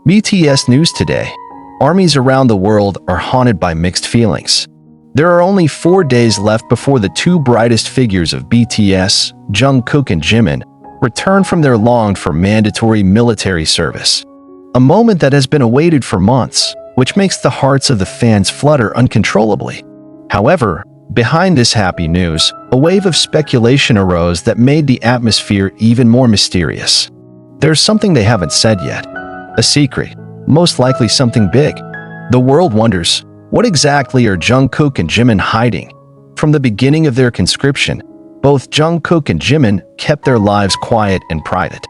BTS News Today. Armies around the world are haunted by mixed feelings. There are only 4 days left before the two brightest figures of BTS, Jungkook and Jimin, return from their longed-for mandatory military service. A moment that has been awaited for months, which makes the hearts of the fans flutter uncontrollably. However, behind this happy news, a wave of speculation arose that made the atmosphere even more mysterious. There's something they haven't said yet. A secret, most likely something big. The world wonders, what exactly are Jungkook and Jimin hiding? From the beginning of their conscription, both Jungkook and Jimin kept their lives quiet and private.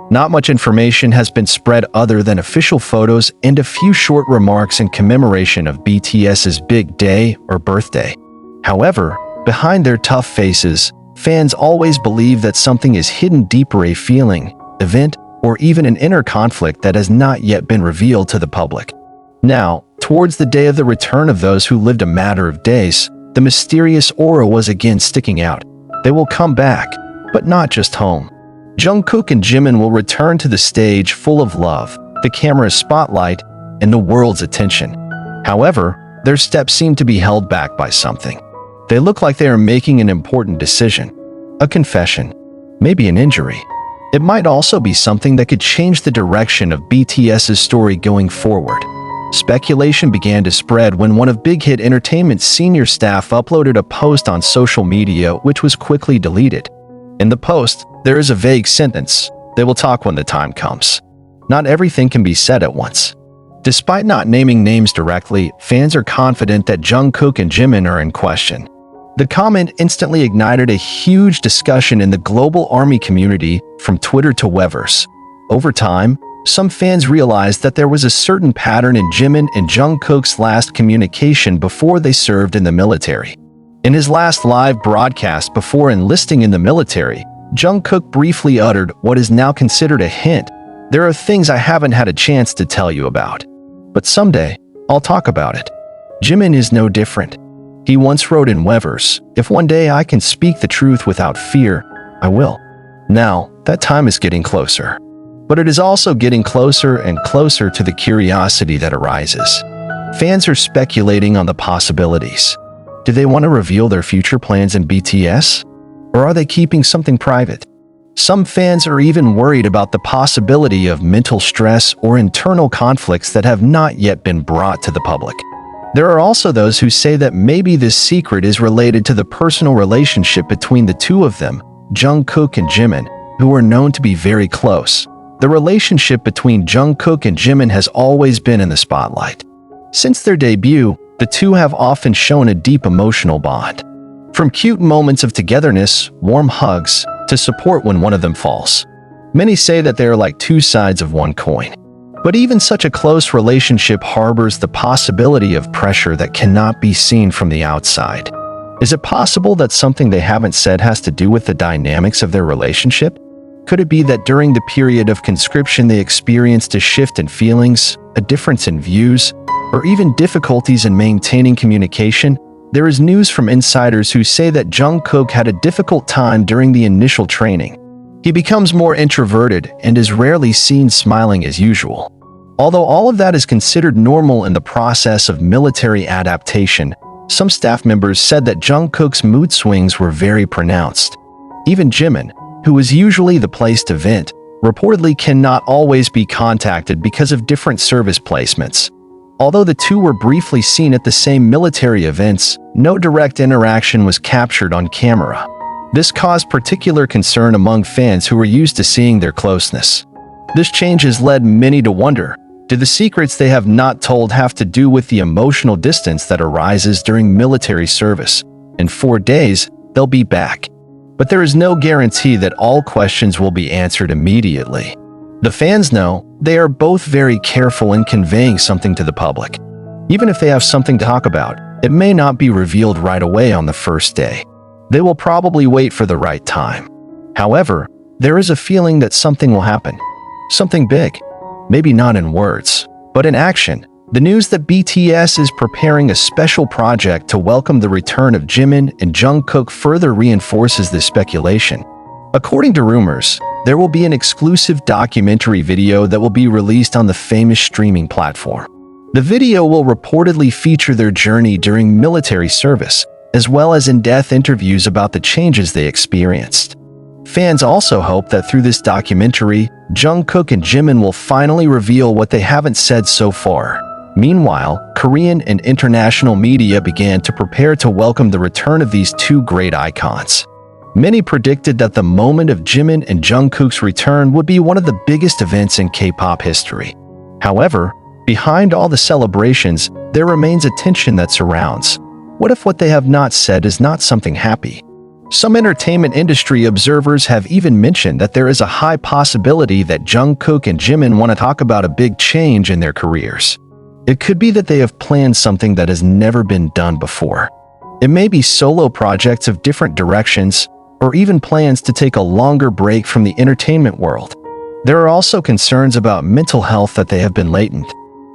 Not much information has been spread other than official photos and a few short remarks in commemoration of BTS's big day or birthday. However, behind their tough faces, fans always believe that something is hidden deeper, a feeling, event, or even an inner conflict that has not yet been revealed to the public. Now, towards the day of the return of those who lived a matter of days, the mysterious aura was again sticking out. They will come back, but not just home. Jungkook and Jimin will return to the stage full of love, the camera's spotlight, and the world's attention. However, their steps seem to be held back by something. They look like they are making an important decision. A confession, maybe an injury. It might also be something that could change the direction of BTS's story going forward. Speculation began to spread when one of Big Hit Entertainment's senior staff uploaded a post on social media which was quickly deleted. In the post, there is a vague sentence, "They will talk when the time comes." Not everything can be said at once. Despite not naming names directly, fans are confident that Jungkook and Jimin are in question. The comment instantly ignited a huge discussion in the global ARMY community, from Twitter to Weverse. Over time, some fans realized that there was a certain pattern in Jimin and Jungkook's last communication before they served in the military. In his last live broadcast before enlisting in the military, Jungkook briefly uttered what is now considered a hint. "There are things I haven't had a chance to tell you about, but someday, I'll talk about it." Jimin is no different. He once wrote in Weverse, "If one day I can speak the truth without fear, I will." Now, that time is getting closer. But it is also getting closer and closer to the curiosity that arises. Fans are speculating on the possibilities. Do they want to reveal their future plans in BTS? Or are they keeping something private? Some fans are even worried about the possibility of mental stress or internal conflicts that have not yet been brought to the public. There are also those who say that maybe this secret is related to the personal relationship between the two of them, Jungkook and Jimin, who are known to be very close. The relationship between Jungkook and Jimin has always been in the spotlight. Since their debut, the two have often shown a deep emotional bond. From cute moments of togetherness, warm hugs, to support when one of them falls. Many say that they are like two sides of one coin. But even such a close relationship harbors the possibility of pressure that cannot be seen from the outside. Is it possible that something they haven't said has to do with the dynamics of their relationship? Could it be that during the period of conscription they experienced a shift in feelings, a difference in views, or even difficulties in maintaining communication? There is news from insiders who say that Jungkook had a difficult time during the initial training. He becomes more introverted and is rarely seen smiling as usual. Although all of that is considered normal in the process of military adaptation, some staff members said that Jungkook's mood swings were very pronounced. Even Jimin, who is usually the place to vent, reportedly cannot always be contacted because of different service placements. Although the two were briefly seen at the same military events, no direct interaction was captured on camera. This caused particular concern among fans who were used to seeing their closeness. This change has led many to wonder, do the secrets they have not told have to do with the emotional distance that arises during military service? In 4 days, they'll be back. But there is no guarantee that all questions will be answered immediately. The fans know they are both very careful in conveying something to the public. Even if they have something to talk about, it may not be revealed right away on the first day. They will probably wait for the right time. However, there is a feeling that something will happen. Something big. Maybe not in words, but in action. The news that BTS is preparing a special project to welcome the return of Jimin and Jungkook further reinforces this speculation. According to rumors, there will be an exclusive documentary video that will be released on the famous streaming platform. The video will reportedly feature their journey during military service, as well as in-depth interviews about the changes they experienced. Fans also hope that through this documentary, Jungkook and Jimin will finally reveal what they haven't said so far. Meanwhile, Korean and international media began to prepare to welcome the return of these two great icons. Many predicted that the moment of Jimin and Jungkook's return would be one of the biggest events in K-pop history. However, behind all the celebrations, there remains a tension that surrounds. What if what they have not said is not something happy? Some entertainment industry observers have even mentioned that there is a high possibility that Jungkook and Jimin want to talk about a big change in their careers. It could be that they have planned something that has never been done before. It may be solo projects of different directions, or even plans to take a longer break from the entertainment world. There are also concerns about mental health that they have been latent.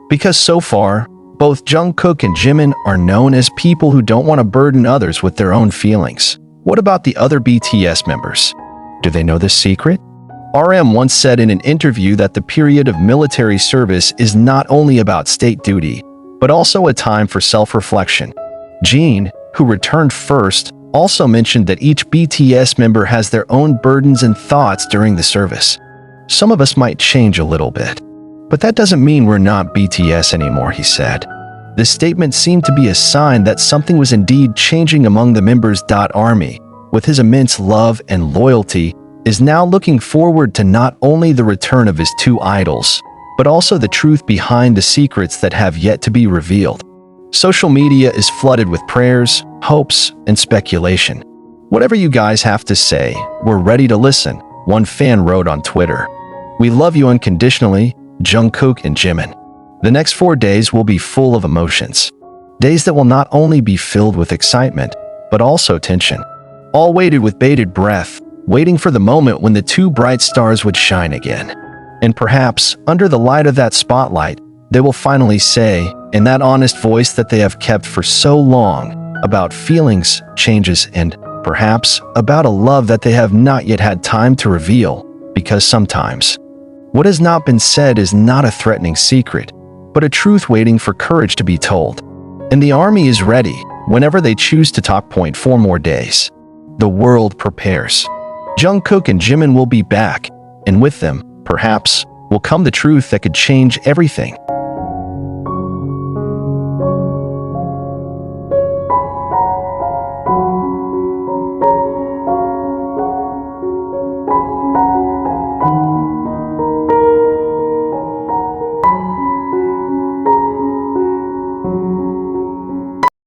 Because so far, both Jungkook and Jimin are known as people who don't want to burden others with their own feelings. What about the other BTS members? Do they know this secret? RM once said in an interview that the period of military service is not only about state duty, but also a time for self-reflection. Jin, who returned first, also mentioned that each BTS member has their own burdens and thoughts during the service. Some of us might change a little bit, but that doesn't mean we're not BTS anymore, he said. This statement seemed to be a sign that something was indeed changing among the members. Army, with his immense love and loyalty, is now looking forward to not only the return of his two idols, but also the truth behind the secrets that have yet to be revealed. Social media is flooded with prayers, hopes, and speculation. Whatever you guys have to say, we're ready to listen, one fan wrote on Twitter. We love you unconditionally, Jungkook and Jimin. The next 4 days will be full of emotions. Days that will not only be filled with excitement, but also tension. All waited with bated breath, waiting for the moment when the two bright stars would shine again. And perhaps, under the light of that spotlight, they will finally say, in that honest voice that they have kept for so long, about feelings, changes, and, perhaps, about a love that they have not yet had time to reveal, because sometimes, what has not been said is not a threatening secret, but a truth waiting for courage to be told. And the army is ready whenever they choose to talk. 4 more days. The world prepares. Jungkook and Jimin will be back, and with them, perhaps, will come the truth that could change everything.